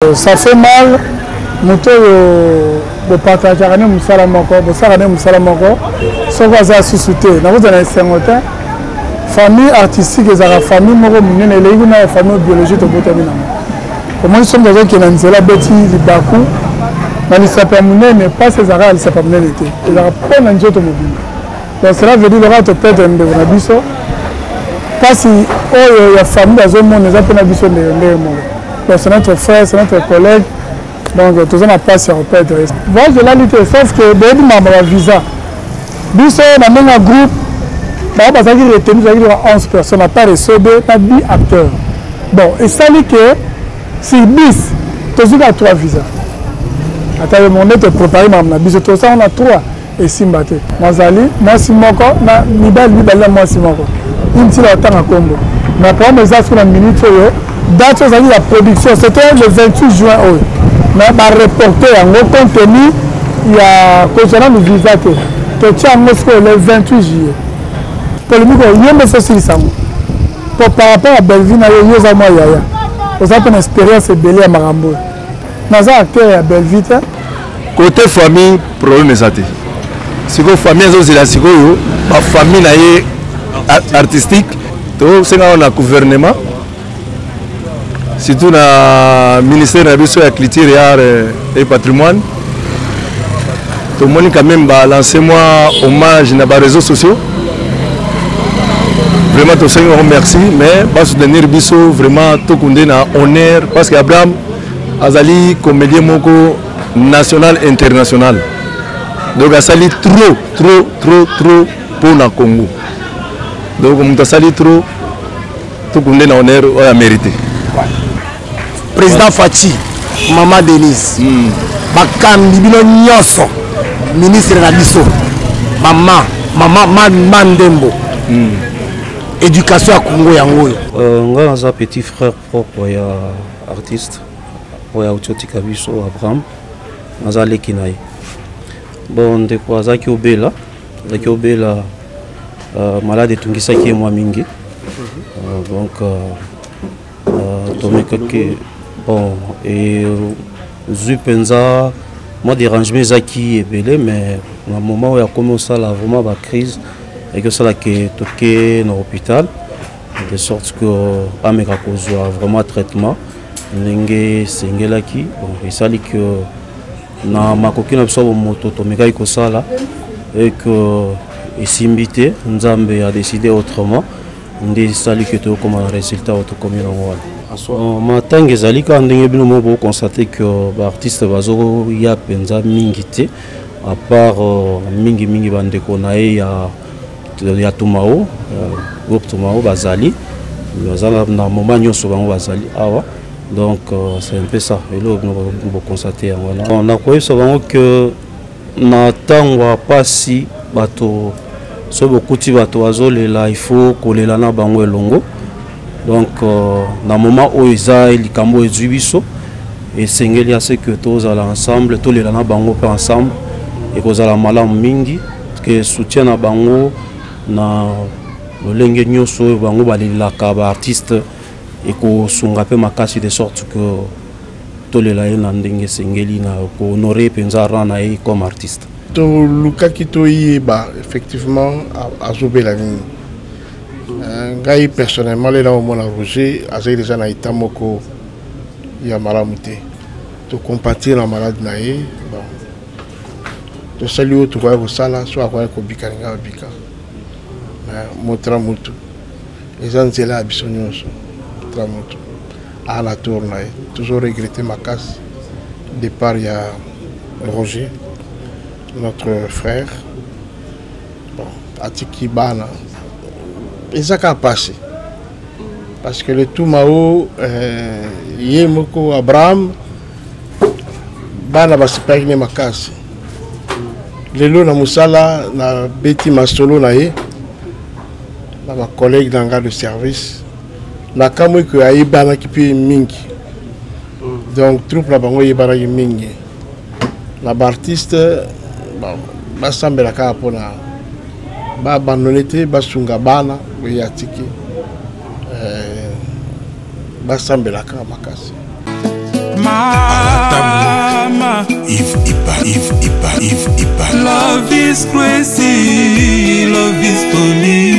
Ça fait mal, moto de partager avec nous salamoko, de ça avec nous salamoko, sauf à ça suscité. Nous avons un cinquantaine famille artistique et la famille moro mine et les famille biologique au bout de l'année. Comment ils sont dans un qui n'a pas bêti du Bakou, mais ils s'appellent mine mais pas ces arabes, ils s'appellent mine l'été. Ils ont pas un automobile. Donc cela veut dire que tu peux être un peu de biso. Parce que la famille dans un monde n'est pas un biso de monde. Donc c'est notre frère, c'est notre collègue. Donc tout ça n'a pas si on peut être. Moi je l'ai dit sauf que ben maman a visa. Biso dans même un groupe. Bah parce qu'il était nous avons 11 personnes à pas recevoir pas 10 acteurs. Bon et ça dit que si bis tu as 3 visas. Attends mon net préparé maman biso tout ça on a 3 et Simbate. Nazali, moi Simoko, na Nibal moi Simoko. Une petite temps à Congo. Mais pour mes astres la minute date de la production, c'était le 28 juin. Mais par reporter en haut contenu, il y a concernant le visa que tu as Moscou le 28 juillet. Pour le micro, il y a un fait ça. Par rapport à Belleville, il y a un yaya. Vous avez une expérience belle à Marambo. Dans un acteur à Belleville. Côté famille, problème est athée. Si vous famille, c'est la famille artistique, c'est un gouvernement. Surtout dans le ministère de la Culture et Patrimoine. Tout le monde quand même lancé moi hommage dans les réseaux sociaux. Vraiment, tout le monde remercie, mais pas soutenir Bisso, vraiment tout le monde a honneur parce qu'Abraham Azali, comédien moko national international. Donc, Azali trop pour le Congo. Donc, on a sali trop, tout le monde a honneur à mériter. Président Fachi, Maman Denise, Bakam Libino Nyoso, ministre Rabiso, Maman Mandembo, éducation à Congo Yango. On a un petit frère propre, artiste, pour Autioti Kabiso, Abraham, on a l'équinaï. Bon, de quoi Zaki Obela, malade et Tungisa qui est moi mingi. Donc, bon, et Zupenza, moi dérangement Zaki est belé, mais au moment où il y a commencé la vraiment la crise et que ça là qui est toqué dans l'hôpital, de sorte que América a vraiment traitement, n'engé singela qui, bon, et ça dit que na ma coquine absorbe moto tomeka iko ça là et que et Simbité Nzambe a décidé autrement. Ndé sali que tu comme un résultat auto comme on matin ezali ka ndenge bino mo constater que l'artiste bazo ya penza mingité à part mingi bande ko na ya Tumao groupe Tumao bazali na moment nyonso bango bazali awa donc c'est un peu ça et là on constater voilà on a quoi souvent que na tangwa pasi bato so beaucoup de bateaux là il faut coller là na bango elongo donc dans moment où ils a les cambo et zubiso et sengeli à ce que tous à ensemble tous les là na bango pas ensemble et cause la malam mingi que soutien na bango na lolenge nyoso bango balila ka ba artiste et ko sunga pe makasi de sorte que tous les là na ndenge sengeli na ko honorer penza rana comme artiste. Luka Kitoyi, effectivement, à Zobé la ligne. Gaï personnellement, là au Mona Roger, à Zé déjà na Itamoko, il y a malamité. De compatir la maladie naïe, bon. De saluer tout le monde, ça soit quoi que Bika n'ga Bika. Montra mutu. Les gens c'est là, bisognos, montra mutu. À la tournée, toujours regretter ma casse. Départ il y a Roger. Notre frère, bon, Atiki Bana, et ça a passé. Parce que le Tumao, Yemoko, Abraham, Bana va se perdre ma casse. Le lot na Moussala, na Betty Masolo, na ma collègue dans le garde de service, na Kamwe que Aïe Bana qui peut mingi. Donc, troupe la bango Yebana mingi. La artiste, ba sambela ka pona ba abandonné ba sunga bana ya tiki ba sambela ka makasi Mama, Yves Ipa. Love is crazy, love is funny.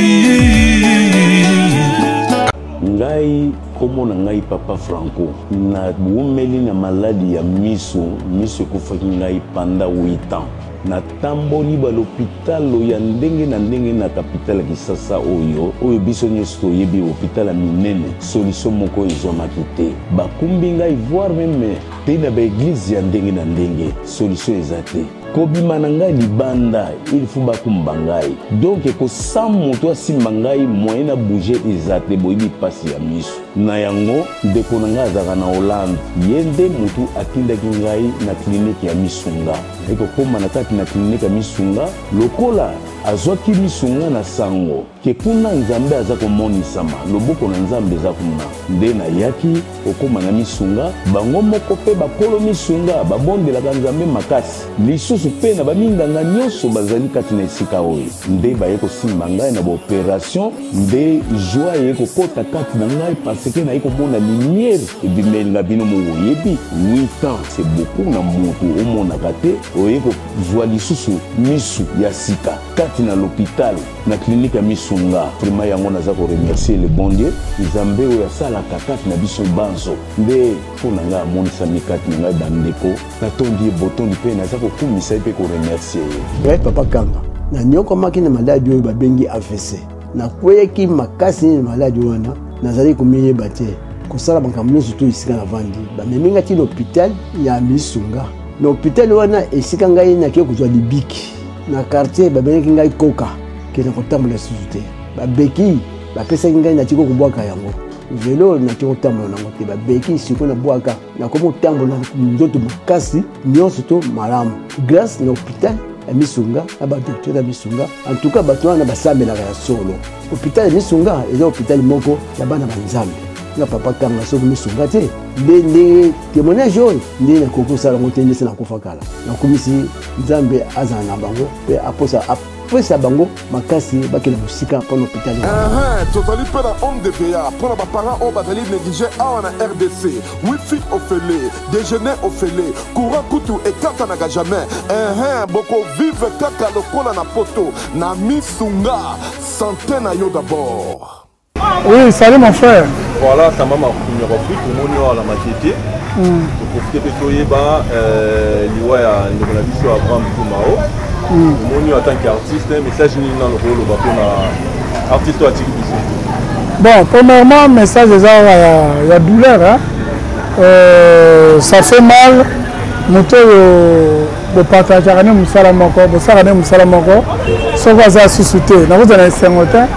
Ngai komo na ngai papa Franco na bumeli na maladi ya miso kufaki ngai panda 8 ans na tamboli ba l'hôpital ya ndenge na ndenge na capitale Kisasa oyo biso nyoso yebi hôpital ya minene solution moko ezomaki te bakumbi ngai voir même te na ba église ya ndenge na ndenge solution ezate kobima na ngai libanda il faut bakumba ngai donc ko samu to asimba ngai moyen na bouger ezate boyibi pasi ya miso na yango ndeko na ngai azaka na Hollande yende mutu atindaki ngai na clinique ya Misunga eko koma na kati na clinique ya Misunga lokola azwaki misunga na sango ke kuna nzambe aza komonisama loboko na nzambe eza kuna nde na yaki okoma na misunga bango moko pe bakolo misunga babondelaka nzambe makasi lisusu pe na baminganga nyonso bazali kati na esika oyo nde baye kosimba ngai na baopération nde joie ye kokota kati na ngai parce que naye komona lumière ebimelinga bino moyebi 8 ans c'est beaucoup na moto omonaka te oye kozwa lisusu misu ya sika kati na l'hôpital na clinique ya Misunga vraiment yango naza ko remercier le bon Dieu nzambe oyo asalaka kati na biso banzo nde mpona ngai amonisa mikati na ngai bandeko natondi botondi mpe naza kokumisa mpe ko remercier ye papa Kanga na nyokomaki na maladi oyo babengi AVC nakweyaki makasi na maladi wana nazali komiyeba te kosala makambo nyonso to esika na vandi bamemingaki na hôpital ya Misunga na hôpital wana esika ngai nakie kozwa libiki na quartier babengaki ngai koka kena kotambola susu te babeki bapesaki ngai natiko kobwaka yango velo natiko kotambola nango te babeki siko na bwaka nakomi kotambola nzoto makasi nyonso to malamu grâce na hôpital ya Misunga na badocteur ya Misunga en tout cas bato wana basambelaka ya solo hôpital ya Misunga eza hôpital moko ya bana banzambe na papa Kanga soki Misunga te nde témoignage oyo nde nakokosala yango te ndese nakufa kala nakomisi nzambe azala na bango mpe apesa bango makasi bakela mosika mpona hôpital tozali mpe na homme de veya mpona baparent oyo bazali néglige awa na RDC wifi ofele déjeuner ofele courant kutu ekatanaka jamais bokovivre kaka lokola na poto na Misunga santé na yo d'abord. Oui, salut mon frère. Voilà, ta maman numéro 8, tout le monde à la majorité. Pour profiter de toi, liwa ya ndekona biso Abraham Kumao. Moni en tant qu'artiste, message ni dans le rôle na artiste à Tigui. Bon, premièrement, message déjà il y a douleur hein. Ça fait mal. Moto de partager avec nous salamoko, de ça avec nous salamoko. Ce qu'on a suscité, nous avons un sengotin.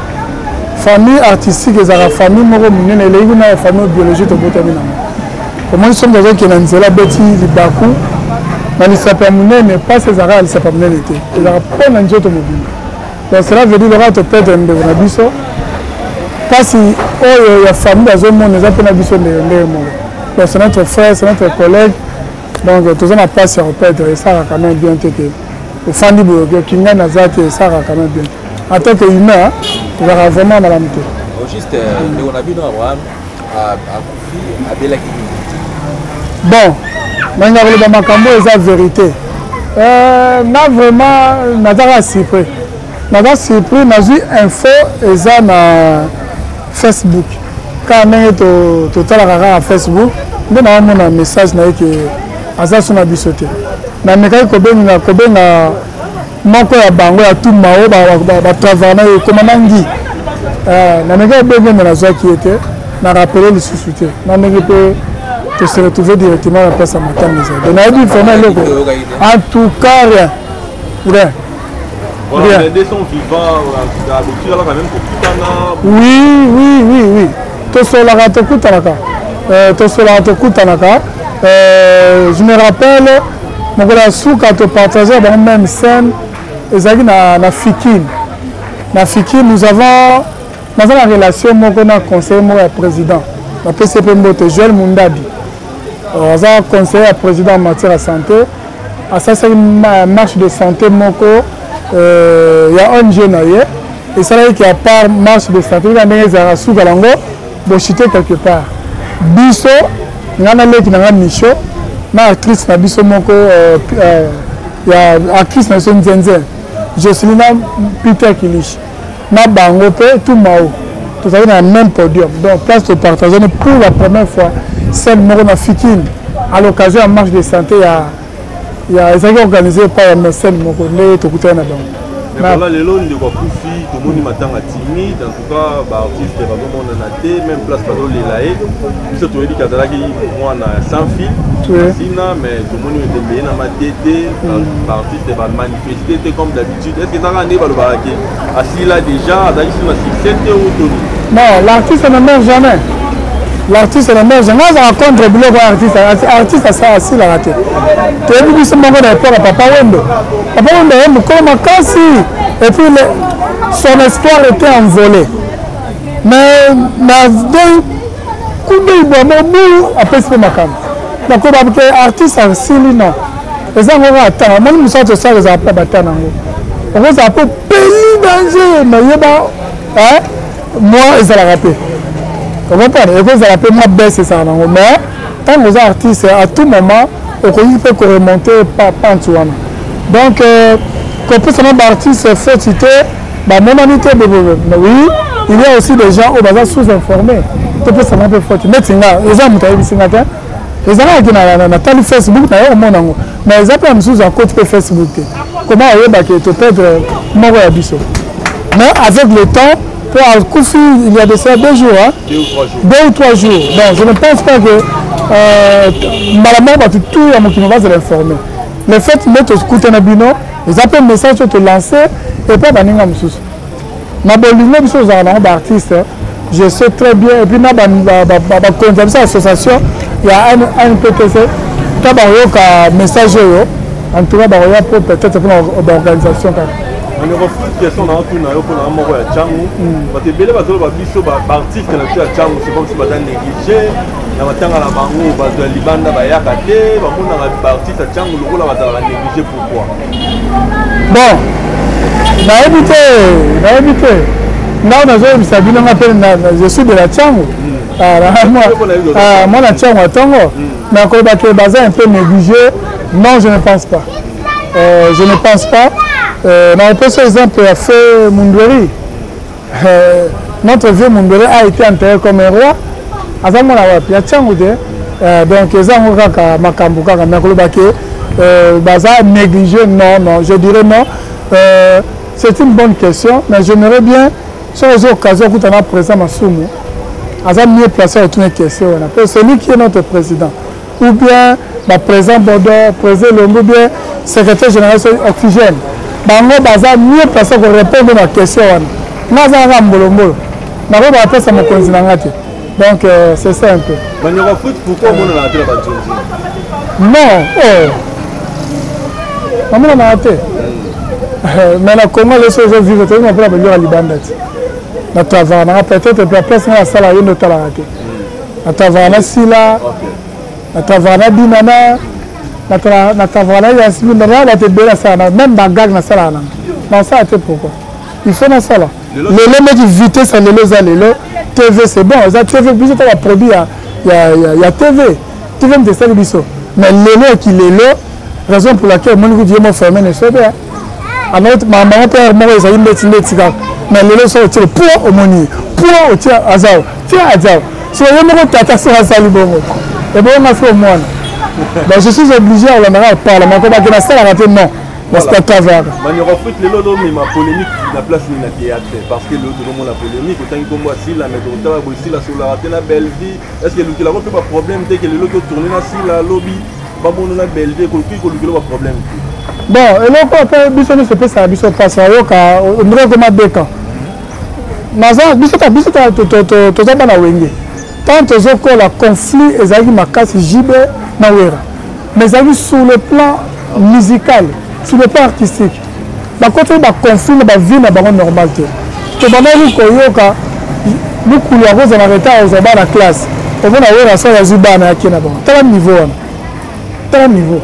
Famille artistique et la famille moko munene leki na famille biologique to botamina. Comment ils sont des gens qui n'ont pas bêti libaku. Mais ils s'appellent munene pas ces arabes ils s'appellent munene été. Ils ont pas n'enjeu to mobile. Donc cela veut dire le rat peut-être un de na biso. Pas si oh ya famille dans un monde les appelle na biso les mots. Donc c'est notre frère, c'est notre collègue. Donc tous on a pas sur peut-être et ça quand même bien été. Au fond du boulot qui n'a nazate ça quand même bien. En tant qu'humain, il va vraiment mal amité. Juste, on a vu Abraham à Koufi, à Belaki. Bon, maintenant, le Bamakambo est la vérité. N'a vraiment, n'a pas surpris. N'a pas surpris, n'a eu info et ça na Facebook. Quand on est total à Facebook, on a un message qui est sur la bisoté. Na meka ko na moko ya bango ya tout mao ba travailler comme nangi na meka bebe na zaki était na rappeler le suscité na meka peut te se retrouver directement à la place à matin mais donc na dit vraiment loko en tout cas rien voilà les sont vivants d'habitude là quand même kokutana oui to sola to kutanaka je me rappelle mon gars souka to partager dans même scène ezaki na Fikine. Na Fikine nous avons la relation moko na conseiller moko ya président. Na PCP Mbote Joël Mundadi. On a conseiller à président en matière de santé. À ça c'est une marche de santé moko il y a un jeune ailleurs et ça là qui a part marche de santé il y a des souka lango bo chité quelque part. Biso ngana leki na nga Micho na actrice na biso moko ya actrice na biso Nzenze Jocelyn Peter Kilish na bango pe tout mao tout à dans le même podium donc place de partager pour la première fois celle moko na Fikine à l'occasion de marche de santé il y a organisé par un médecin moko ne to kutana donc mais voilà les lots de Koufi tout le monde matanga timide en tout cas ba artiste ba monde na té même place pas les laé ça tout dit kazala ki moi na sans fil sina mais tout le monde était bien na ma tété ba artiste ba manifester comme d'habitude est-ce que ça va né ba le baraki assis là déjà dans ici na succès ou Tony non l'artiste ne meurt jamais l'artiste ne meurt jamais ça contre bloc artiste ça assis là raté tu as vu ce moment de papa Wendo comme Makasi et puis son espoir était envolé mais dans coup de bobo après ce makam donc parce que artiste assis non les gens vont attendre moi nous sommes ça les appels battant on va appeler pays danger mais yeba hein moi ils allaient rappeler on va pas et vous allez appeler moi baisse ça non mais tant que les artistes à tout moment on peut remonter pas Antoine donc qu'on peut seulement artiste fait citer bah mon humanité mais oui il y a aussi des gens au bazar sous-informés tu peux seulement faire mais tinga les gens m'ont dit singa les gens qui na tali Facebook na yo mona ngo mais ils appellent sous à côté Facebook comment on va que tu peux moi ya biso mais avec le temps pour Koufi il y a de ça 2 jours hein 2 ou 3 jours donc je ne pense pas que malamment va tout à mon qui va se l'informer le fait de mettre écouter na bino ils appellent message te lancer et pas baninga mususu na bolingo biso za na artiste je sais très bien et puis na ba conception association il y a un PTC ta ba yo ka message yo en tout cas ba yo pour peut-être pour l'organisation ka on est refus question na tout na yo pour na moko ya changu ba te bele ba zo ba biso ba artiste na tu ya changu c'est comme si ba dan négliger na matanga la bango ba zo libanda ba yaka te ba mona ba artiste ya changu lokola ba za négliger pourquoi bon na évité je suis de la Tchango moi la Tchango Tongo mais encore un peu négligé non je ne pense pas on peut par exemple à fait Mundweri notre vieux Mundweri a été enterré comme un roi avant mon la Tchango donc les gens ont makambu kaka mais encore négligé non je dirais non c'est une bonne question mais j'aimerais bien sur les occasions où tu as présent Massoumou, à mieux placé à toutes les questions. Celui qui est notre président, ou bien le président Bordeaux, président Lombo, ou bien secrétaire général Oxygène, bango baza mieux placé pour répondre à la question. Naza Rambolombo, Nabo va appeler ça mon président. Donc c'est ça un peu. Maniora foot, pourquoi on a raté la Banjonzi? Non, comment on a raté? Mais la Congo les choses vivent, tu vas pas venir à Libanda. Na tavana peut-être la place na sala yendo talarate na tavana sila na tavana binana na tavana yasmina na te bela sana même bagag na sala na non ça c'est pourquoi il faut na sala le mec vitesse le lelo TV c'est bon ça TV biso ta produit ya TV TV me ça biso mais lelo qui lelo raison pour laquelle mon vous dit mon fermé ne soit bien à notre maman père moi ils ont une médecine mais les gens sont pour au moni pour au tiens azao si on me tata sur la salle bon et bon on a fait moi donc je suis obligé à la parlement comme à la salle à rater non parce que travers manière foot les lots mais ma polémique la place ni la théâtre parce que l'autre moment la polémique autant que moi si la mais on va aussi la sur la rater la belle vie est-ce que le pas problème dès que les lots tourner là si la lobby ba bon la belle vie que le problème bon et là quoi biso ne se peut ça biso passe au cas on dirait comme Beka naza biso ta bana wenge tant que la conflit ezali makasi jibe na wera mais ezali sur le plan musical sur le plan artistique ba côté ba conflit ba vie na bango normal te bana ni koyoka mukulu ya roza na retard aux bana classe on va wera ça ya zibana ya kina bon tel niveau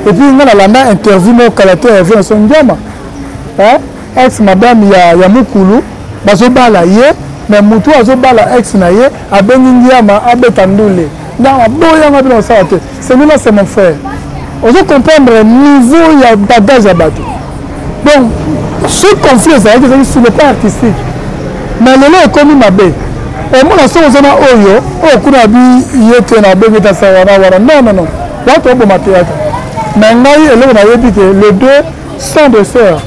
et puis on a la interview no kalateur vient son ndiama hein ex madame ya mukulu bazobala ye mais mutu azobala ex na ye abengi ndiama abeta ndule celui-là c'est mon frère. On doit comprendre le niveau, il y a bagage à battre. Donc, ce conflit, c'est sur le plan artistique. Mais le lot est comme ma baie. Au moins, si on a oyo, on a dit yete na baie ta sawana wala. Non. Là, tu as bon matériel. Mais on a dit que les deux sont des sœurs.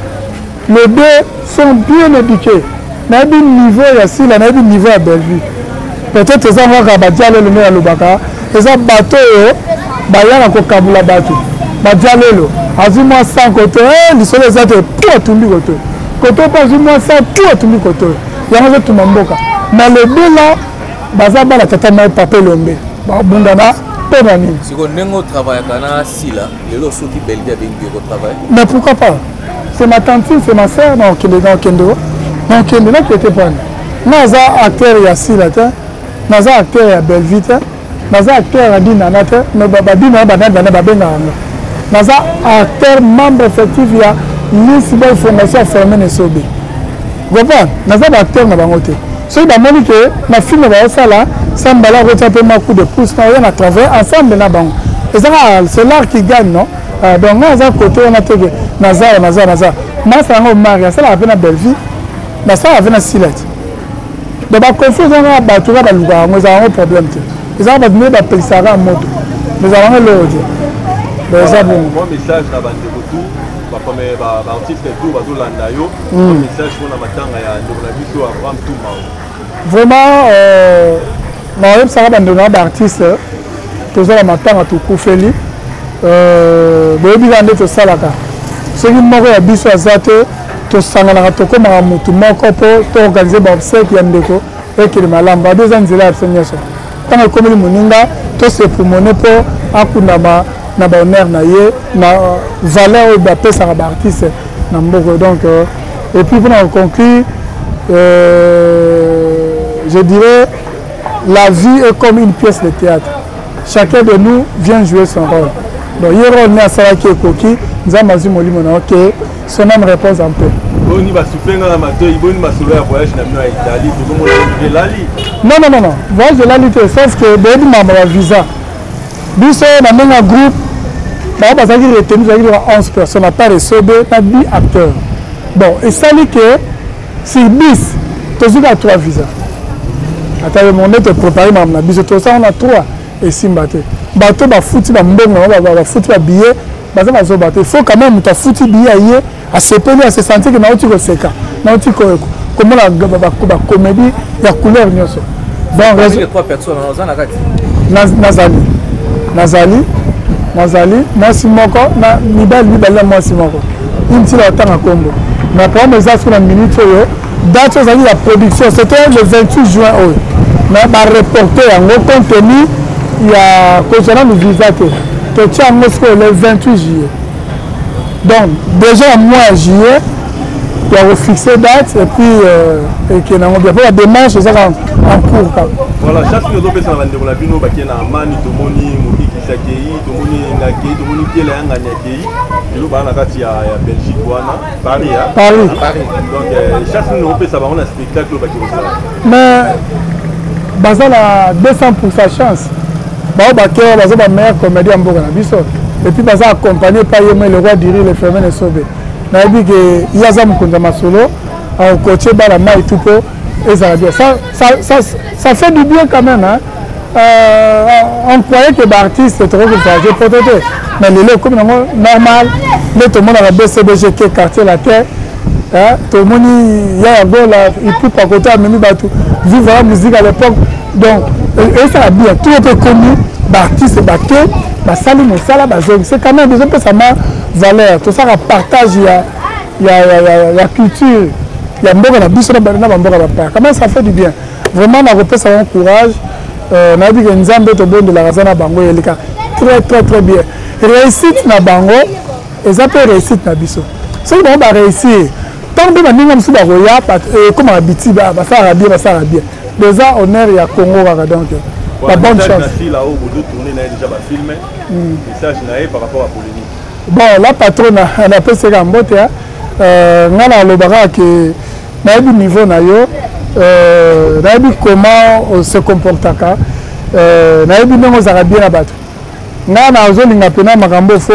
Les deux sont bien éduqués. Na bi niveau ya sila na bi niveau ya Bellevue. Peut-être que ça va kabadiale le meilleur lobaka. Et ça bateau ba yana ko kabula bateau. Badialelo. Azuma 100 côté, les soleils ça te tout tumbi côté. Côté pas azuma 100 tout tumbi côté. Yana tout mamboka. Mais les deux là baza ba la tata na papa lombe. Ba bundana pe nani. Si on nengo travail kana sila, les lo soki Bellevue bien au travail. Mais pourquoi pas? C'est ma tantine, c'est ma sœur non qui est dans Kendo. Non Kendo là qui était pas. Naza acteur ya sila ta. Naza acteur ya Bellevue ta. Naza acteur ya Dinana ta. Mais baba Dinana bana babenga. Naza acteur membre effectif ya l'Isbel Fondation Fermé Sobe. Vous comprenez? Naza acteur na bangote. So ba moni que ma film ba ça là, ça mbala retaper ma coup de pouce na on a travaillé ensemble na bango. Et ça c'est l'art qui gagne non? Donc naza côté on a tege Naza. Moi ça ngo Maria, ça la peine à Bellevue. Na ça avec na Silette. Donc ba confusion na ba tuka ba luka, moi ça un problème te. Ils ont donné ba Pelsara en moto. Nous allons le dire. Bon message na bande retour ba premier ba artiste tout ba landa yo message pour na matanga ya ndeko na biso Abraham Touma. Vraiment na yeb ça bande na artiste tous la matanga tout kufeli boyebi gande to salaka. Ce qui moko ya biso azate to sangana to ko ma mutu moko po to organiser ba obsèque ya ndeko et que malamba deux ans zela absenyeso. Tant que comme moninga to se pulmoner po akundama na ba honneur na ye na valeur ba pesa ba artiste na mboko donc et puis pour conclure je dirais la vie est comme une pièce de théâtre. Chacun de nous vient jouer son rôle. Donc hier on est à Salaki et Koki, nous avons dit molimo na OK, son âme repose un peu. Boni ba souffrir na mato, boni ba solo ya voyage na Italie, tout le monde lali. Non. Voyage de Lali sauf que bebi ma visa. Biso na menga groupe bah ça qui retenu ça qui 11 personnes à part Sobe na 10 acteurs. Bon, et ça dit que si bis tu as 3 visas. Attends mon net préparé na biso tout ça on a 3 et Simbate. Bateau ba fouti ba mbongo ba fouti ba billet, ba ça zo bateau. Il faut quand même tu fouti billet hier à se peiner à se sentir que na uti ko seka. Na uti ko comment la ba comédie ya couleur nyoso. Donc les 3 personnes Nazali, moi Simoko, na Mibali moi Simoko. Une petite temps à Combo. Mais pour mes astres la minute, date la production, c'était le 28 juin. Mais par reporter en haut contenu, il y a concernant le visa que tu as Moscou le 28 juillet. Donc déjà mois juillet, il y a refixé date et puis et qu'il y a la démarche en cours. Voilà, chaque fois que nous avons fait la vidéo, nous avons mani tout le monde, tout le monde qui est là, nous avons fait à Belgique, Paris. Donc chaque fois que nous avons fait ça, on a un spectacle. Mais basé la 200 pour sa chance. Bah on va meilleur comédien en Bourgogne. Et puis basé accompagné par le roi d'Iri, le Fermé et Sobé. Na dit que Yazam Kundama Solo a coaché la main et tout peu et ça fait du bien quand même hein. On croyait que l'artiste est trop chargé peut-être mais le comme normal le tout le monde a la BCBG qui quartier la terre hein tout le monde il y a là il peut pas côté même bateau vivre la musique à l'époque donc et ça a bien tout est connu l'artiste bateau basali mosala bazong c'est quand même des peu ça m'a valeur tout ça partage il y a culture il y a mboka na biso na mboka ba quand même ça fait du bien vraiment na repère ça un courage na dit que nzambe to bon de la razana bango yelika très bien réussite na bango et ça peut réussite na biso c'est bon ba réussir tant que ninga msu ba roya comme habiti ba ça va bien déjà honneur ya Congo donc la bonne chance là où vous tourner na déjà ba filmer message na par rapport à polémique. Bon la patronne on appelle ça Gambote ngana lobaka que na niveau na yo na comment on se comportaka nayebi ndenge ozalaka bien na bato ngai nazolinga mpena makambo fo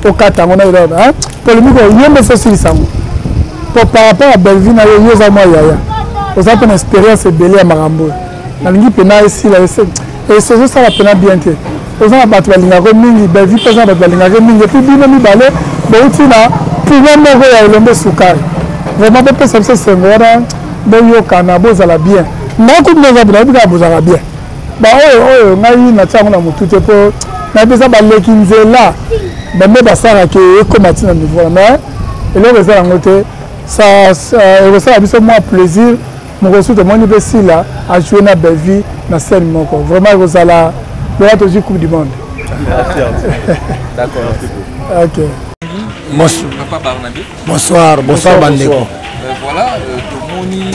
okata yango na polémique yembe fo osilisa yango po par rapport à Belleville na yo oza mwa yaya oza mpena expérience ebele ya makambo oyo nalingi mpena esila ezosala mpena bien te oza na bato balingaka mingi Belleville mpe oza na bato balingaka mingi epuis bino mibale bouti na pouvoir moko ya elombe sukari vraiment bopesa biso esengo wana boyokana bozala bien ngai kutu noza nayebi kaka bozala bien oyo ngai natia yango na motu te mpo nayebi eza baleki nzela bambe basalaka ekoma ntina niveau na mais eloko eza yango te ekosala biso mwa plaisir mokosu tomoni mpe sila ajoue na Belleville na scène moko vraiment ekozala lola tozwi coupe du monde. D'accord. Ok. Papa Barnabé. Bonsoir Bandeko. Voilà, tomoni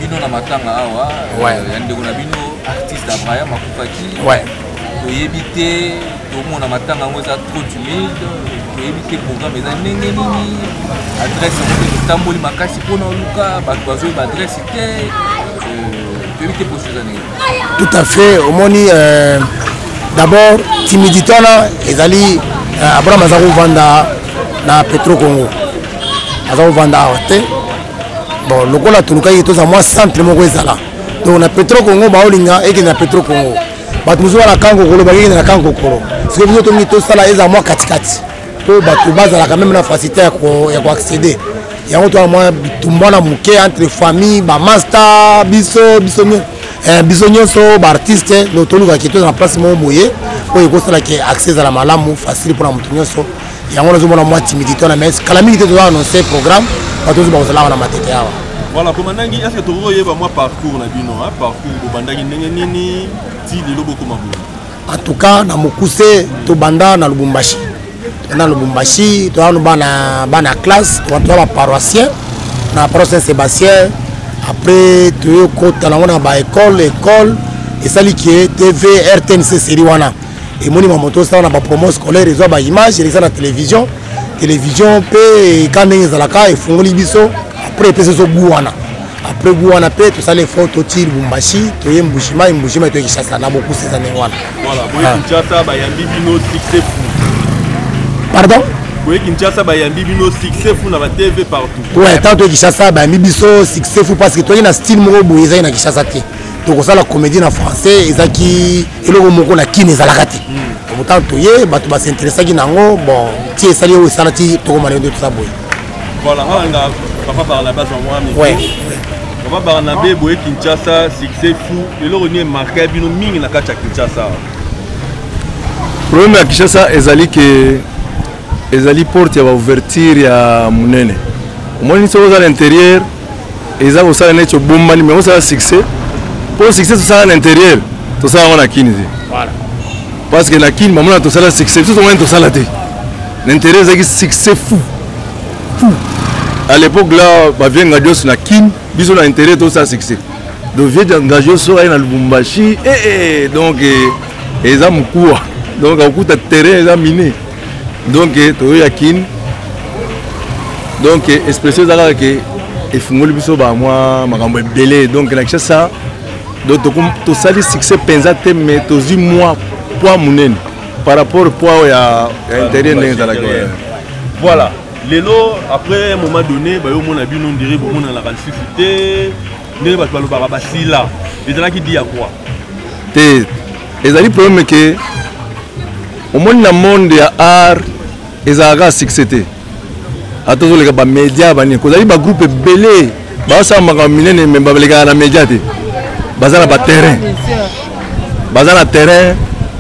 bino na matanga awa. Yandeko na bino artiste Abraham akufaki. Ouais. Toyebi te tomona matanga ngo eza trop timide. Toyebi te programme eza ndenge nini. Adresse ngo tamboli makasi pona luka bato bazoi ba adresse te. Toyebi te pour ces années. Tout à fait. Omoni d'abord timidité na ezali Abraham aza kovanda na Petro Congo aza kovanda awa te bon lokola tolukaki toza mwa centre moko ezala donc na Petro Congo baolinga ekende na Petro Congo bato mosusu bana kankokolo bakekende na kankokolo soki biso tomingi tosala eza mwa katikati po bato bazalaka meme na facilité ya koaccéder yango toa mwa bitumba na moke entre famille bamaster biso nyonso baartiste donc tolukaki toza na place moko boye oyo ekosalaki accès ezala malamu facile mpona moto nyonso yango nazomona mwa timidité wana mais kala mingi te toza annonce programme bato ozo bakozalaka na matete awa. Voilà, komandangi est-ce que tokoyeba mwa parcours na bino parcours bobandaki ndenge nini ti lelo bokoma boye? En tout cas na mokuse tobanda na Lubumbashi toza bana classe toza baparoissien na paroisse Saint-Sébastien après toyokota nango na baécole esali kie TV RTNC série wana emoni mamoto osala na bapromo scolaire ezwa baimage elekisa na télévision mpe ka ndenge ezalaka efungoli biso après epesa so gu wana après gu wana mpe tosala efo toti Lubumbashi toye mbushima toye Kinshasa na bokusi eza ndenge wana. Voilà, boye Kinshasa bayambi bino succès fou. Pardon? Boye Kinshasa bayambi bino succès fou na ba TV partout. Ouais, tant toye Kinshasa bayambi biso succès fou parce que toye na style moko boye ezali na Kinshasa te. tokosala comédie na français ezaki eloko moko na kini ezalaka te pourtant toye bato basinteresaki nango bon ti esali oyo esala ti tokomana nde toza boye. Voilà, nga papa Barnabé moi mais papa Barnabé boye Kinshasa succès fou eloko ni marqué bino mingi na kati ya Kinshasa. Problème ya Kinshasa ezali porte ya ouverture ya munene omoni soki oza na intérieur eza kosala neti obombani mais osala succès pour succès tosala na intérieur tosala yango na kini te parce que na kini bamona tosala succès biso tomoni tosala te na intérieur ezalaki succès fou à l'époque là bavie ngadios na kini biso na intérieur tosala succès donc vie ngadios aye na Lubumbashi donc eza mokuwa donc akuta terrain eza miné donc toyoya kini donc expression ezalaka ke efungoli biso bamwa makambo ebele donc na Kinshasa donc tosali succès penza te mais tozwi mwa poids munene par rapport au poids ya intérieur ndenge ezalaka. Voilà, lelo après un moment donné bayomona bino ndiri bomona la succès ndenge bato balobaka basila ezalaki di ya quoi te ezali problème ke omoni na monde ya art ezalaka succès te atozoleka bamédia bani kozali bagroupe ebele baosala makambo minene me balekaka na média te baza na baterrain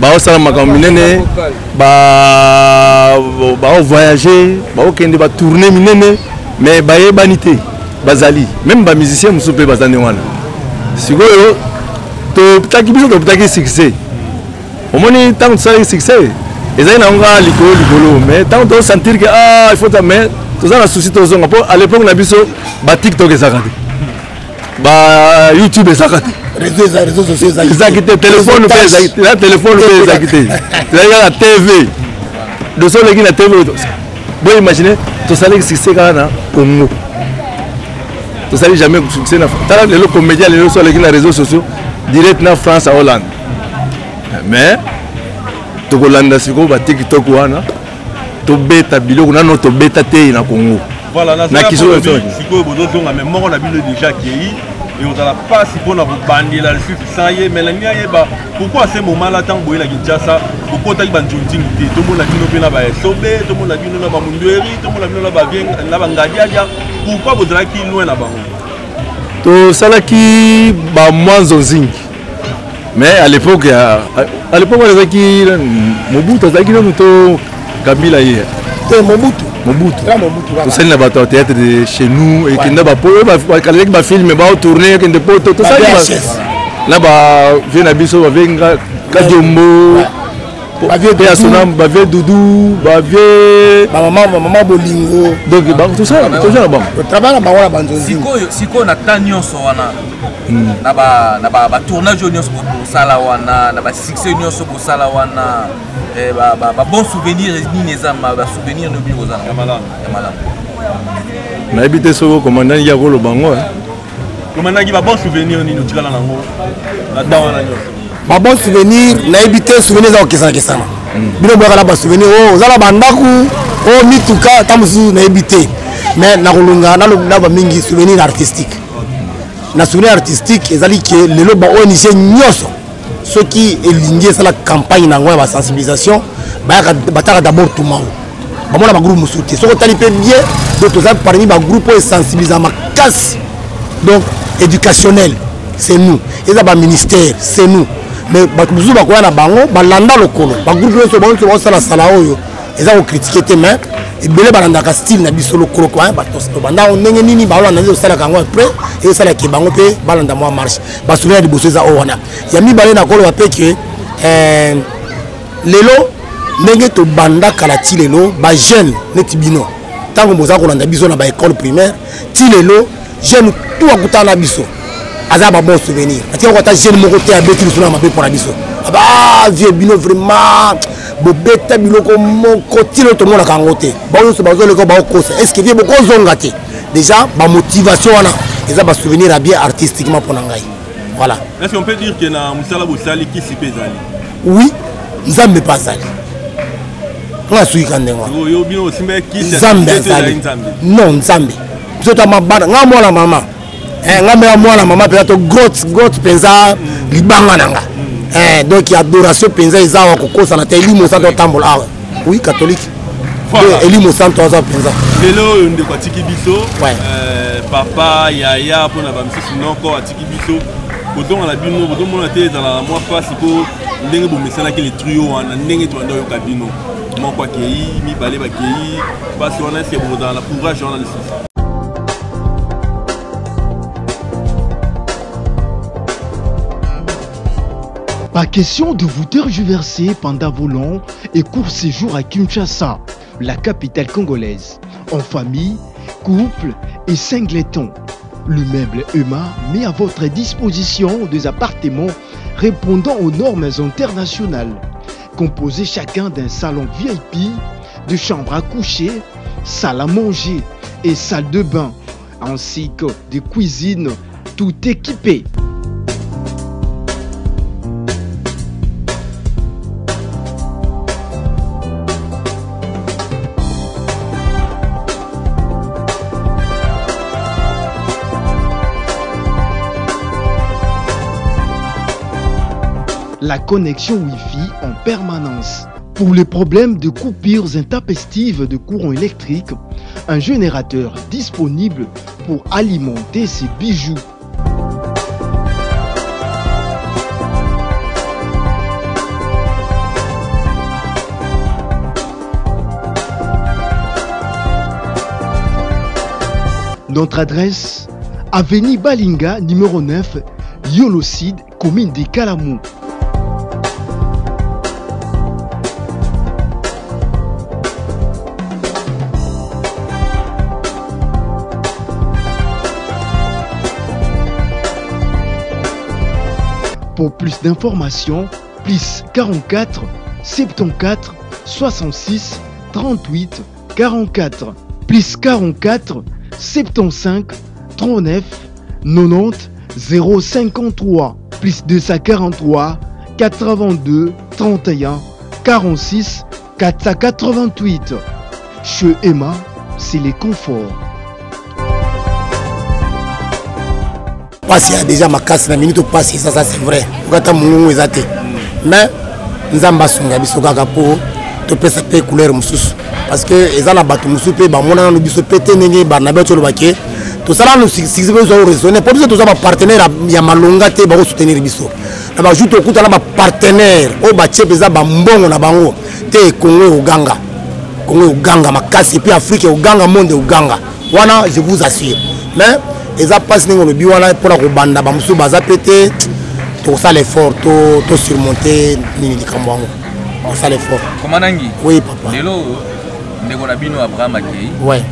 baosala makambo minene baovoyage baokende batourne minene mais bayebani te bazali même bamusicien mosusu mpe baza ndenge wana sikoyo toputaki biso toputaki succès omoni ntango tosalaki succès ezali na nga likolo mais ntango tosentir ke il faut ta mais toza na souci tozonga mpo à l'époque na biso batiktok ezaka te bayoutube ezaka te ezaki te telefone mpe ezaki te ezaki te ezali kaka tv dosoleki na tv bo imagine tosalaki succès kaka na Congo tosali jamais succès na tala lelo comédien lelo soleki na réseaux sociaux direct na France à Hollande mais tokolanda siko ba TikTok wana to beta biloko nano to beta te na Congo. Voilà, na kiso siko bozonga mais moko na bino déjà qui et on a pas si bon à vous bander là dessus ça y est mais la ba pourquoi à ce moment là tant boyer la Kinshasa pourquoi ta ban junting tout le monde a dit no ba sobe tout le monde a dit no ba mundueri tout le monde a dit no ba bien na ba ngadia pourquoi vous draki loin là bas to salaki ba mwanzo zingi mais à l'époque on a qui Mobutu azaki no to Kabila hier Mobutu tout ça n'a pas de théâtre de chez nous et qui n'a pas pour avec ma film va tourner avec des potes tout ça là bas vient à biso avec Kadiombo bavie Sonam bavie Doudou bavie maman Bolingo donc tout ça toujours là-bas le travail là-bas on a banzonzi siko na tanyo so wana na ba tournage nyonso ko sala wana na ba succès nyonso ko sala wana ba bon souvenir ni nezama ba souvenir no bino za ya malamu na habité soko commandant ya ko lo bango commandant ki ba bon souvenir ni no tikala nango na dawana nyonso ba bon souvenir na habité souvenir za okesana bino boka na ba souvenir za la bandaku mituka tamusu na habité mais na kolunga na ba mingi souvenir artistique na souvenir artistique ezali ke lelo ba ONG nyoso ceux qui élignent ça la campagne na ngwa ba sensibilisation bataka d'abord tout mao ba mona ba groupe musuti soko tali pe bien d'autres gens parmi ba groupe sensibilisant ma casse donc éducationnel c'est nous et ça ba ministère c'est nous mais ba musuti ba kwa na bango ba landa lokolo ba groupe nyoso ba sala sala oyo eza ko critiquer te mais ebele balanda ka style na biso lokolo kwa ba to banda ndenge nini ba olanda nzo sala kango après et sala ki bango pe balanda moi marche ba souvenir de bosso za ona ya mi balé na kolo ba pe que lelo ndenge to banda kala ti lelo ba jeune neti bino tango boza ko landa biso na ba école primaire ti lelo jeune tout akuta na biso aza ba bon souvenir ati ko ta jeune moko te abeti biso na mabe pour na biso ah vieux bino vraiment bobeta biloko moko tilo to mona kangote ba yo so bazole ko ba okosa est-ce que vie boko zonga te déjà ba motivation wana eza ba souvenir bien artistiquement pour ngai voilà est-ce qu'on peut dire que na musala bosali qui si pezali oui nzambe pasali nga sui kandenga yo bino simbe qui nzambe non nzambe zota mabana nga mwana mama nga me mwana mama pe to grotte penza libanga nanga donc il y a adoration penza izawa kokosa na telimo santo tambola awa oui catholique elimo santo aza penza lelo nde kwa tiki biso papa yaya pona ba misi noko atiki biso kodonga la bino bodomona te za la moi passe ko ndenge bo mesala ke le trio wana ndenge to ndo yo kabino mo kwa kei mi balé ba kei passe wana c'est bon dans la courage wana Pas question de vous tergiverser pendant vos longs et courts séjours à Kinshasa, la capitale congolaise, en famille, couple et singleton. Le meuble EMA met à votre disposition des appartements répondant aux normes internationales, composés chacun d'un salon VIP, de chambres à coucher, salle à manger et salle de bain, ainsi que des cuisines tout équipées. La connexion Wi-Fi en permanence. Pour les problèmes de coupures intempestives de courant électrique, un générateur disponible pour alimenter ces bijoux. Notre adresse, avenue Balinga, numéro 9, Yolocide, commune de Kalamou. Pour plus d'informations, plus 44 74 66 38 44, plus 44 75 39 90 053, plus 243 82 31 46 488. Chez Emma, c'est les conforts. Passe, il y a déjà ma casse, la minute passe, ça c'est vrai. Mais nous avons besoin de faire des couleurs parce que les gens battu musu pe ba mona no biso pété nenge ba na beto lobake to sala no si vous raisonner pour ça ba partenaire ya malonga te ba soutenir biso na ba juto kuta na ba partenaire o ba chepeza ba mbongo na bango te Congo Uganga makasi puis Afrique Uganga monde Uganga wana je vous assure mais les a pas ningo lobi wana pour ko banda ba musu baza pété to ça l'effort to surmonter ni likamwango ça l'effort comment nangi oui papa lelo ndeko na bino Abraham Akei ouais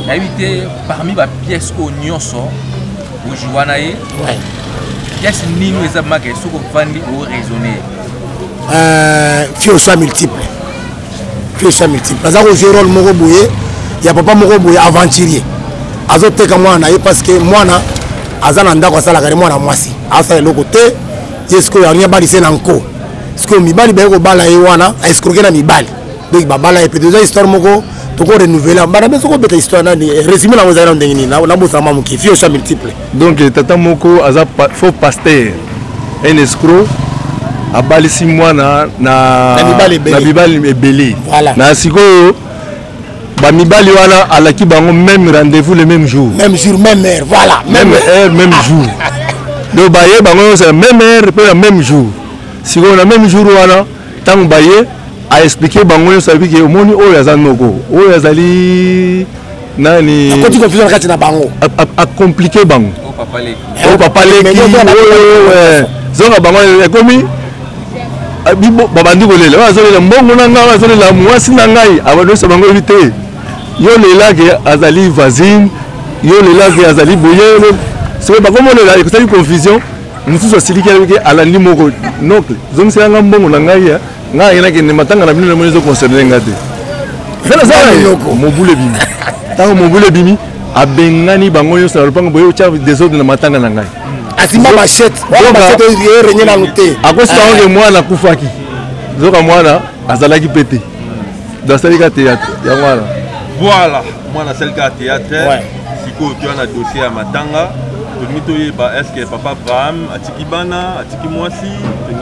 a évité parmi ba pièces au nyonso au jouanaye ouais pièces nino eza maké soko vandi au raisonner fiosa multiple parce que j'ai rôle moko boye ya papa moko boye aventurier azoteka mwana ye parce que mwana azana ndako asala kare mwana mwasi asala loko te yesko ya rien balise na nko parce que mibali ba ko bala ye wana a escroquer na mibali donc ba bala e peut déjà histoire moko to ko renouveler ba na soko beta histoire na résumé na ngozana ndengini na bosama muki fiosa multiple donc tata moko aza faux pasteur un escroc abalisi mwana na mibali ebele na sikoyo ba mibali wana alaki bango même rendez-vous le même jour même heure voilà même heure même jour donc baye bango c'est même heure pe même jour sikoyo na même jour wana tango baye a expliquer bango yo sabi ke omoni oyo azanoko oyo azali nani akoti confusion kati na bango a compliquer bango o papa leki zonga bango ekomi bibo babandi kolela bazolela mbongo na ngai bazolela mwasi na ngai abadosa bango éviter yo lela ke azali voisine yo lela ke azali boye c'est pas comment lela c'est une confusion nous tous asili ke alandi moko donc zongi c'est nga mbongo na ngai ngai ina ke ne matanga na bino na monezo concerner ngate sala sala mobule bimi tango mobule bimi abengani bango yo sa lupango boye cha des autres na matanga na ngai asimba machette wala machette yo renye na noté akosi bango ke mwana kufaki zoka mwana azalaki pété dans salika théâtre ya mwana voilà mwana salika théâtre siko tu as un dossier à matanga to yeba est-ce que papa Abraham atiki bana atiki mwasi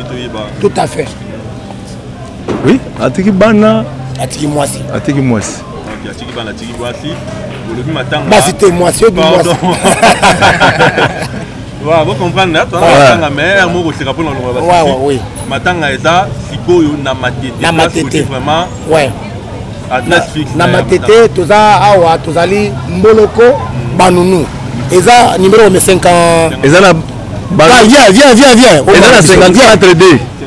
to yeba tout à fait oui atiki bana atiki mwasi ok atiki bana atiki mwasi le matanga bah c'était mwasi ou mwasi voilà, vous comprenez, tu as mère, moi aussi rapport oui. Matanga eza sikoyo na matete vraiment ouais adresse fixe na matete toza awa tozali mboloko banunu eza numéro 5 ans eza na viens eza na 54 D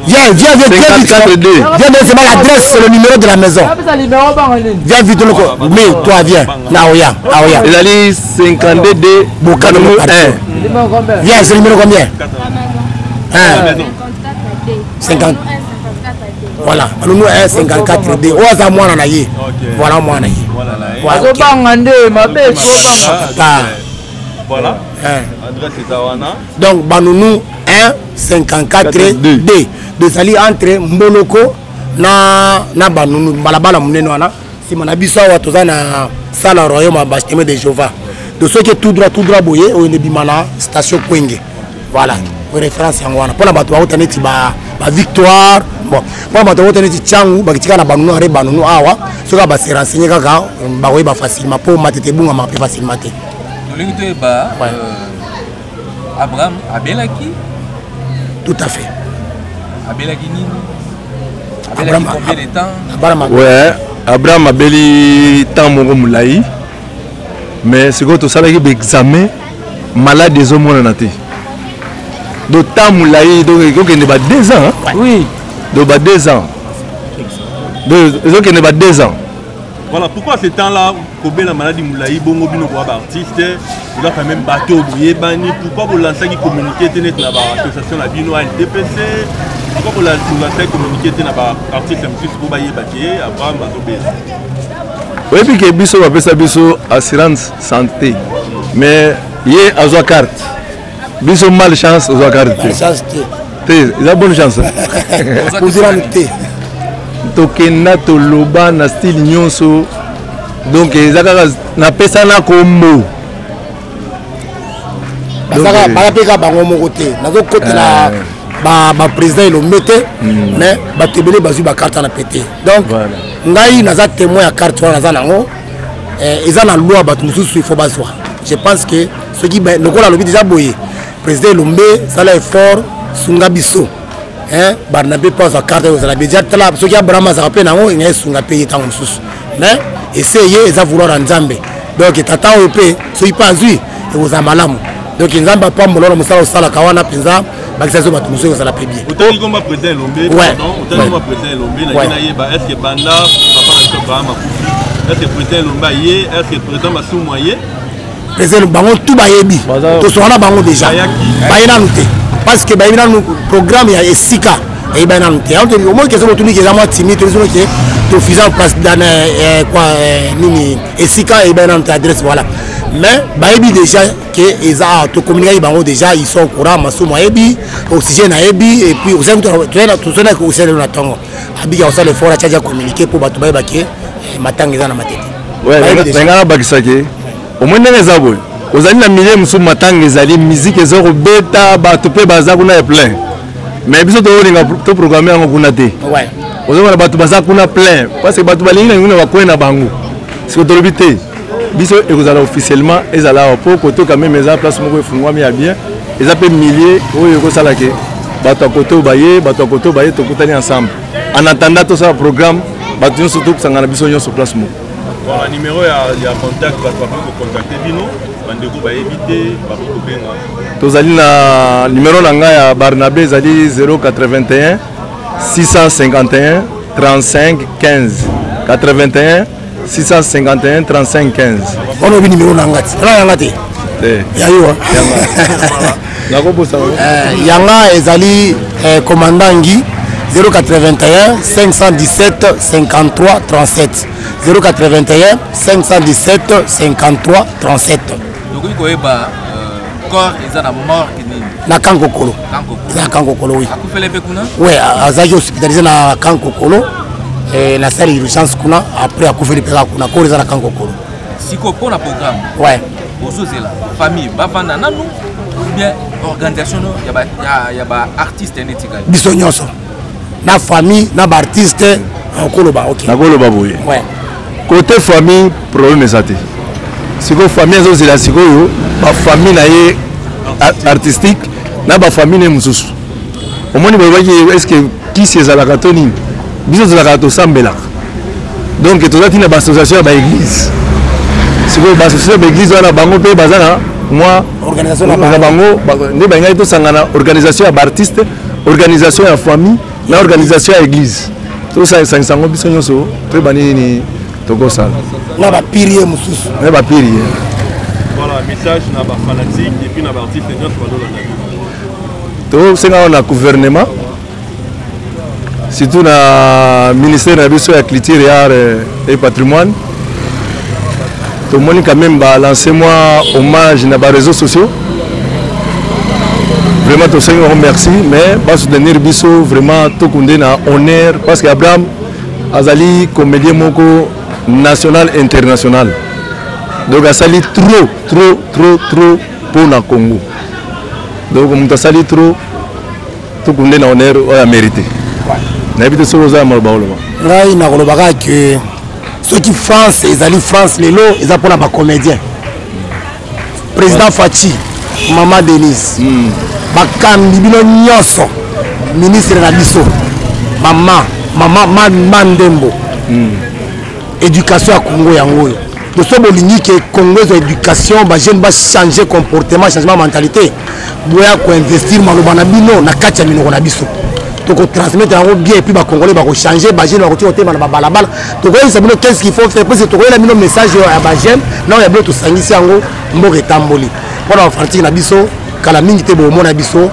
viens vite c'est mal l'adresse c'est le numéro de la maison viens vite mais toi viens naoya ezali 52 D bokano 1 viens c'est le numéro combien 50 voilà nous 54 D oza mwana na ye voilà mwana ye voilà banga nde mabe voilà adresse wana donc banunu 1 54 D de sali entre mboloko na banunu balabala munene wana sima na biso wa toza na sala royaume bâtiment de Jéhovah de ceux qui tout droit boye o ne bimana station Kwenge voilà référence yango wana pona bato ba neti ba victoire bon pona bato ba neti changu bakitika na banunu are banunu awa soka ba se renseigner kaka ba koyi ba facilement po matete bunga ma facilement te tolingi to ba Abraham abelaki tout à fait abelaki nini abelaki combien de temps ouais Abraham abeli temps moko mulai mais c'est que ça va examen malade des hommes on a été donc temps mulai donc il y a 2 ans oui donc 2 ans donc il y a 2 ans voilà pourquoi ce temps là Kobe la maladie moulaï bongo bino pour artiste il a quand même bateau bouillé bani pourquoi vous lancez qui communiquer tenez na ba association la bino à DPC pourquoi vous lancez communiquer tenez na ba artiste musique pour bailler batier Abraham Azobe oui puis que biso va pesa biso assurance santé mais yé azwa carte biso malchance azwa carte malchance te la bonne chance. Tokenda toloba na style nyonso. Donc ezaka na pesa na kombo. Bazaka barapeka bango moko te. Nazo côté la ba président le mettait mais ba tebele bazu ba carte na pété. Donc ngai naza témoin ya carte wana naza nango. Eza na loi ba mususu il faut bazwa. Je pense que ce qui le ko la lobi déjà boyé. Président Lombe ça la effort sunga biso. Hein Barnabé pas sa carte aux Arabes déjà tala ce qui a Brahma ça rappelle nango il sunga payer tant mususu. Mais essayer eza vouloir nzambe. Donc tata op ce qui pas lui et aux amalamu. Donc nzamba pas mololo musala osala kawana penza bakisa zo batumso ko sala pebie. Utali komba président Lombe pardon, utali komba président Lombe na kina yeba est-ce que banda papa na choka ma est-ce que président Lombe yé est-ce que président Massou moyen président bango tout bayebi to sona bango déjà bayina nute parce que bayina no programme ya esika et bayina nute on te au moins que ça tuni que vraiment timide to que to faisant place dans quoi nini esika et bayina nute adresse voilà. Mais bayebi déjà que ils a to communiquer bango déjà ils sont au courant Massou moyebi oxygène ayebi et puis vous avez tout ça que vous na tongo abiga on ça le fort à tcha communiquer pour batu bayeba que matanga na matete ouais ngana bakisake au moins ndenge za boy ozali na milieu musu matanga ezali musique ezoko beta batu pe baza kuna plein mais biso to olinga to programmer yango kuna te ouais ozoko na batu baza kuna plein parce que batu balingi na nguna bakwena bango siko to lobité biso ekozala officiellement ezala pour koto quand même eza place moko efungwami ya bien eza pe millier oyo ekosala ke bato akoto baye tokutani ensemble en attendant tout ça programme bato nyonso tokusanga na biso nyonso place moko. Voilà, numéro ya contact bato bakoki contacter bino bandeko bayebi te bakoki kobenga tozali na numéro na ngai ya Barnabé ezali 081 651 35 15 81 651 35 15. On a vu numéro na ngati la ngati yayo yanga ezali commandant Ngi 081 517 53 37 081 517 53 37. Donc il y a corps ils ont mort na Kankokolo. Na Kankokolo oui. Akufele pe kuna? Oui, azaki hospitalisé na Kankokolo et la salle d'urgence kuna après akufele pe kuna corps ils ont na Kankokolo. Siko pour na programme. Ouais. Bozozela famille bafanda nanu ou bien organisation ya ba artiste netikali. Biso nyonso. Na famille na ba artiste okoloba OK. Na koloba boye. Ouais. Côté famille problème ezate. Siko famille ezozela siko yo ba famille na ye artistique na ba famille mususu. Omoni boyaki est-ce que qui c'est za la katoni? Biso za la kato sambela. Donc tozati na ba association ya ba église. Siko ba association ba église wana bango pe bazana moi organisation na bango ne ba ngai to sangana organisation ya ba artiste, organisation ya famille, na organisation ya église. Tout ça sango biso nyonso pe bani ni toko sala. Na ba pirier mususu. Na ba pirier. Voilà, message na ba fanatique et puis na ba artiste nyonso balola na. To senga na gouvernement surtout na ministère de la culture et art et patrimoine. Tout le monde quand même va lancer moi hommage dans les réseaux sociaux. Vraiment tout ça on remercie mais pas soutenir biso vraiment tout condé na honneur parce que Abraham azali comédien moko national international. Donc azali trop pour na Congo. Donc on sali trop tout condé na honneur a mérité. Na habite so za malbaolo. Ngai na kolobaka que ceux qui France ils allaient France les lots ils appellent ba comédien. Président Fachi, Maman Denise. Bakam bibino nyonso. Ministre na biso. Maman Mandembo. Éducation à Congo yango. Nous sommes lignés que Congo éducation ba jeune ba changer comportement, changement mentalité. Boya ko investir malobana bino na katia mino na biso. Donc transmettre en bien et puis les Congolais vont changer, les jeunes vont tirer dans la balabala. Donc qu'est-ce qu'il faut faire? Parce que tu as mis un message à les jeunes, non il y a beaucoup de sang ici en haut, mort tamboli. Voilà on fait na biso, kala mingi te bo mona biso,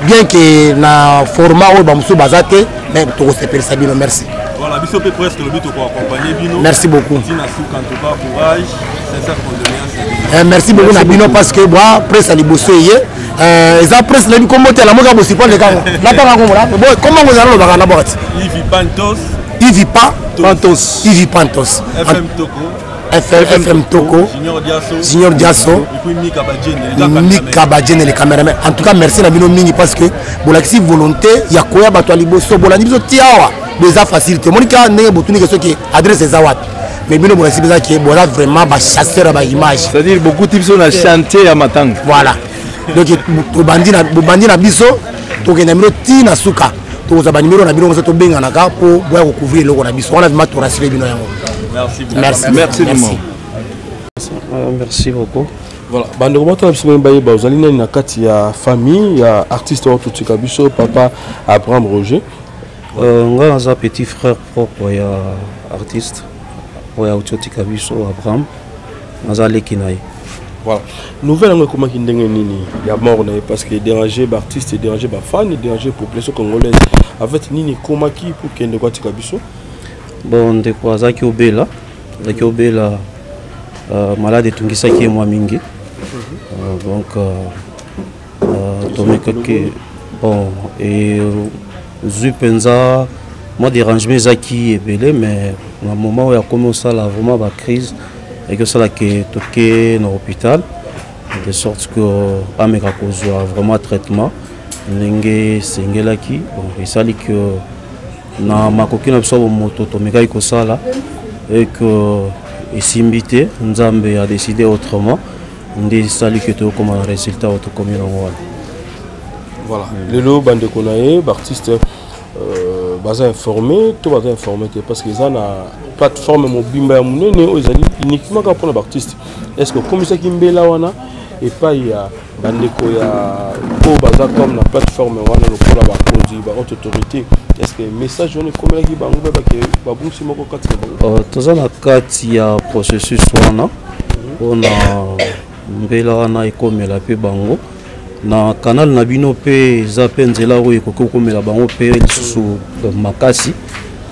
bien que na format ou bamusu bazate, mais tu as fait ça bien merci. Voilà, biso peut presque le but pour accompagner bino. Merci beaucoup. Tina sou quand tu courage, sincère condoléance. Merci beaucoup na bino parce que moi presse à liboso yé. eza presse nabi kombo te la moka bo support le kango natanga kombo la bon comment vous allez le bakana bot Ivi Pantos Ivi Pantos FM Toko FM Toko Junior Diasso et puis Mika Badjen les caméramans en tout cas merci na bino mingi parce que bolakisi volonté ya koya bato liboso bolandi biso tiawa déjà facilité monika ndenge botuni que qui adresse les awat mais bino bolakisi biso qui bola vraiment ba chasseur ba image c'est-à-dire beaucoup de types sont na chantier à Matang voilà donc bobandi na biso to ke na miro ti na suka to za ba numéro na bino to benga na ka pour boya ko couvrir loko na biso on a vraiment to rassurer bino yango. Merci beaucoup. Voilà, bande comment on a besoin de vous allez na kati ya famille ya artiste autour biso papa Abraham Roger. On a un petit frère propre ya artiste ya autour biso Abraham. On a lekinai. Voilà. Nouvelle on comment ki ndenge nini ya mort na parce que déranger ba artiste déranger ba fan déranger population congolaise avec nini comment ki pour kende kwa tika biso. Bon de quoi zaki obela malade tungisaki moi mingi donc tomeka que bon et zupenza moi dérangement zaki ebele mais au moment où il a commencé là vraiment la crise et que ça là que toqué dans l'hôpital de sorte que ameka kozwa vraiment traitement ndenge sengelaki bon et ça li que na makoki na biso moto tomeka ikosala et que esimbité Nzambe a décidé autrement ndi sali que to comme un résultat auto comme voilà lelo bande konaye artiste baza informé to baza informé parce que ça na plateforme mobimba ya munene ozali uniquement ka pour l'artiste est-ce que comme ça kimbela wana et pas ya bandeko ya po baza comme na plateforme wana lokola ba conduit ba haute autorité est-ce que message on est comme la ki bango ba ke ba bunsi moko kati ba toza na kati ya processus wana on a mbela wana ekomela pe bango na canal na bino pe za penzela oyo kokomela bango pe lisusu makasi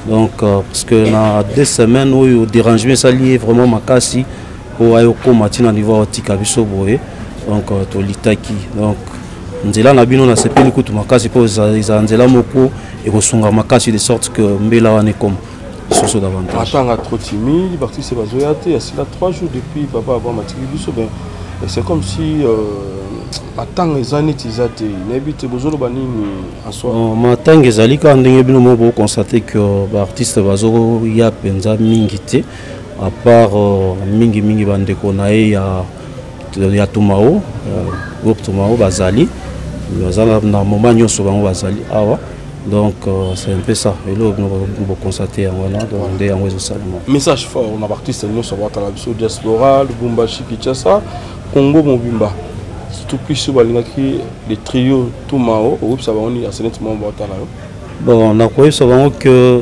donc parce que na 2 semaines oyo dérangement ça lié vraiment makasi pour ayo komatina niveau otika biso boye donc to litaki donc nzela na bino na sepeli kutu makasi po za nzela moko et kosunga makasi de sorte que mbela wana comme soso davantage atanga trop timide l'artiste bazoyate ya sila 3 jours depuis papa avant matiki biso ben c'est comme si matanga ezani tizate nebite bozolo banini en soi matanga ezali ka ndenge bino mo constater que ba artiste bazo ya penza mingi te à part mingi bandeko na ya Tumao groupe Tumao bazali na moment nyonso bango bazali awa donc c'est un peu ça et là on va constater voilà donc des en salement message fort on a artiste nyonso ba tala biso diaspora Lubumbashi Kinshasa Congo Mobimba tout plus balingaki les trio Tumao groupe ça va on y a seulement ba tala bon na quoi ça va que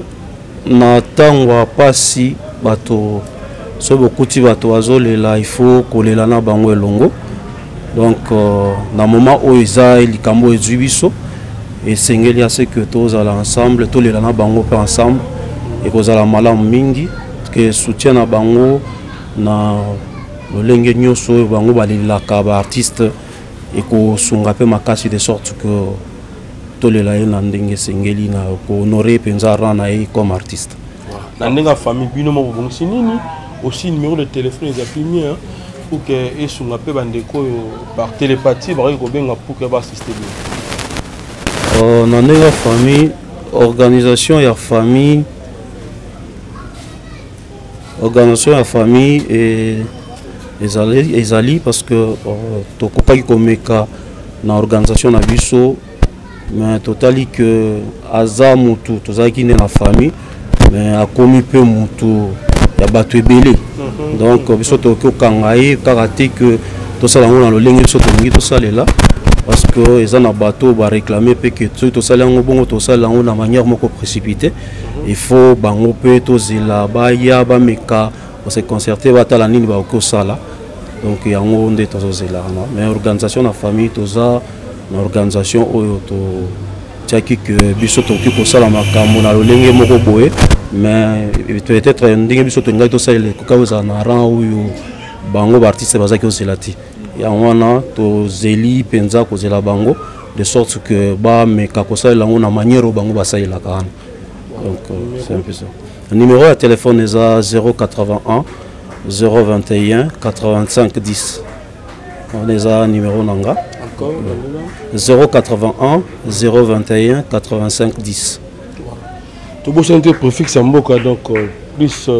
na tangwa pasi bato so beaucoup ti bato azolela il faut kolela na bango elongo donc na moment où eza likambo ezwi biso et sengeli à ce que tous ala ensemble tous les na bango pe ensemble et kozala malamu mingi que soutien na bango na lolenge nyonso bango balilaka ba artiste et ko sunga pe makasi de sorte que tous les la na ndenge sengeli na ko honorer penza rana et comme artiste na ndenge famille bino mo bongisi nini aussi numéro de téléphone est appuyé pour que et sur la bandeko par télépathie bari ko benga pour que ba assister na ndenge famille organisation ya famille et ezali parce que to kopaki komeka na organisation na biso mais totali que aza mutu tozaki ne na famille mais akomi pe mutu ya bato ebele donc biso tokoki okanga ye kaka te que tosala yango na lolenge biso tolingi tosalela parce que eza na bato baréclame mpe ke soki tosala yango bongo tosala yango na manière moko précipité il faut bango mpe tozela baya bameka se concerter batala nini bakoki kosala donc yango nde tozozela wana mais organisation na famille toza na organisation oyo totiaki ke biso tokoki kosala makambo na lolenge moko boye mais peut-être ndenge biso tongaki tosalela ekoka kozala na rang oyo bango baartiste bazaki ozela te ya wana to zeli penza ko zela bango de sorte que ba me kakosa lango na manière bango basaila kana. Donc c'est un peu ça. Le numéro de téléphone est à 081 021 85 10. On est à numéro nanga. Encore 081 021 85 10. Tout beau c'est un préfixe en boca donc plus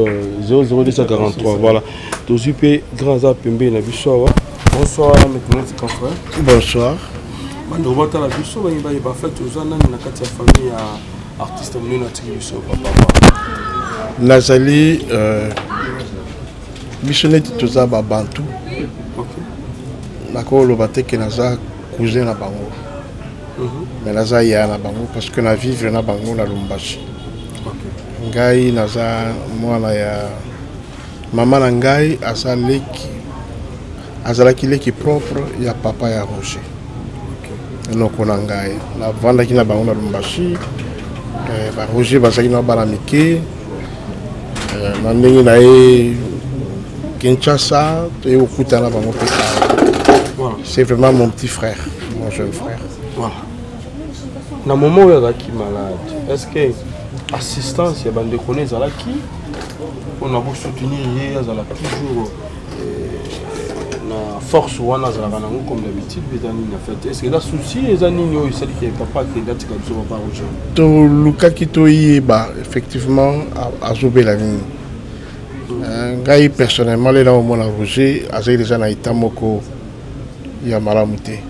00243. Voilà. Tout super grand zap pembe na biso. Bonsoir maintenant c'est confrère. Bonsoir. Mando bata la biso ba ba fait aux ana na kati ya famille ya artiste mnene atiki biso papa. Nazali biso neti toza ba bantu. Nakolo bateke naza cousin na bango. Mais naza ya na bango parce que na vivre na bango na Lumbashi. Ngai naza mwana ya mama na ngai azalaki leki propre ya papa ya Roger. Noko na ngai na vanda ki na bango na Lumbashi. Ba Roger bazaki na bana mike. Na ndenge na ye Kinshasa et au Koutana bango voilà. C'est vraiment mon petit frère, mon jeune frère. Voilà. Dans le moment où il y a qui malade, est-ce que l'assistance, il y a des connaissances qui on a beau soutenir, il y a toujours la force ou on a comme d'habitude, est-ce que la souci les années c'est que papa qui est là, tu as pas aujourd'hui. Tout le cas qui toye, effectivement, a sauvé la vie. Ngai personnellement, les gens au monde Roger, a déjà na itamoko. Il y a Malamouté.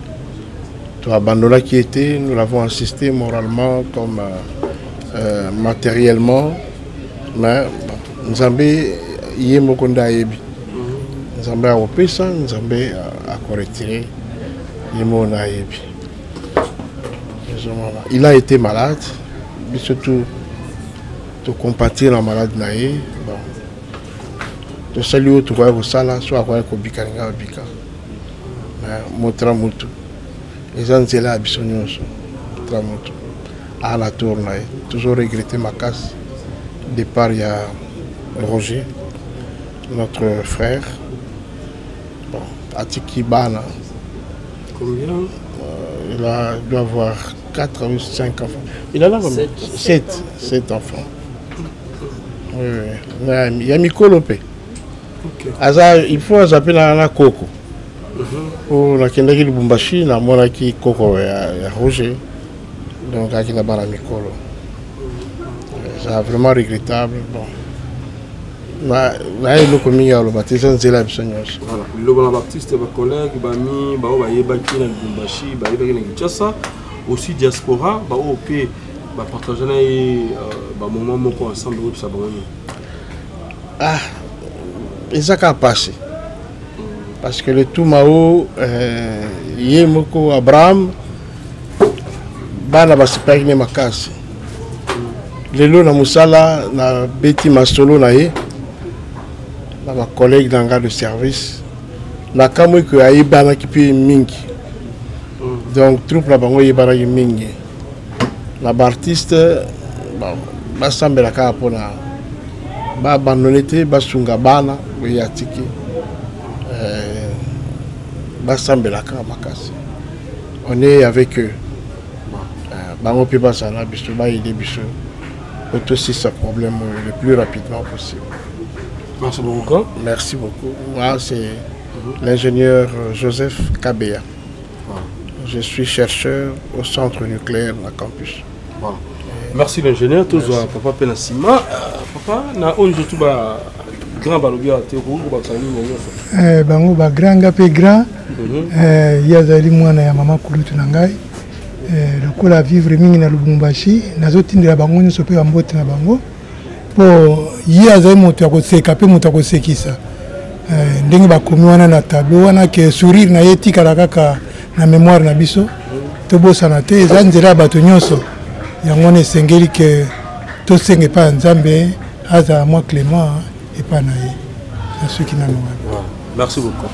Tout abandonné qui était, nous l'avons assisté moralement comme matériellement. Mais Nzambé, il y a Mokonda Ebi. Nzambé a opésa, Nzambé a correcté. Il a été malade, mais surtout de compatir la maladie. De saluer tout le monde, soit à quoi Bika. Motramutu les gens étaient là à Bissonioso Motramutu à la tournée toujours regretté ma casse départ il y a Roger notre frère bon Atiki Bana combien il doit avoir 4 ou 5 enfants il a là 7 enfants oui il y a Mikolopé il faut s'appeler la Coco. Pour la Kendaki Lubumbashi, la monarchie Coco et Roger, donc à Kinabara Mikolo. C'est vraiment regrettable. Bon. Là, il y a commis à l'obaptisme de la Bissonios. Voilà. Le Baptiste, mes collègues, Bami, Bao, Yebaki, Lubumbashi, Bayebaki, Kinshasa, aussi diaspora, Bao, P, partager un moment ensemble, ça va. Ah, et ça a passé. Parce que le tout Mao, Yemoko, Abraham, Bana Basipagine Makasi. Le lot na Moussala, na Betty Mastolo nae, na ma collègue dans de service, na Kamwe que Aïbana qui peut mingi. Donc, troupe la bango Yébana mingi. Na artiste, Bassambe la Kapona, Banonete, Basunga Bana, Yatiki. On est avec eux. On peut pas s'en aussi ce problème le plus rapidement possible. Merci beaucoup. Merci beaucoup. Moi, c'est l'ingénieur Joseph Kabea. Je suis chercheur au centre nucléaire de la campus. Voilà. Merci l'ingénieur. Tous papa Penassima. Papa, na on joue tout bas. Grand balobia te rouge bango ba grand gape grand yazali mwana ya mama kulutu na ngai lokola vivre mingi na Lubumbashi nazotindela bango nyonso pe bambote na bango po ye azali moto ya koseka pe moto ya kosekisa ndenge bakomi wana na tableau wana ke sourire na ye etikala kaka na mémoire na biso tobosana te eza nzela ya bato nyonso yango wana esengeli ke tosenga epai ya Nzambe azala mwa Clément et pas naïe. C'est ce qui n'a pas. Merci beaucoup.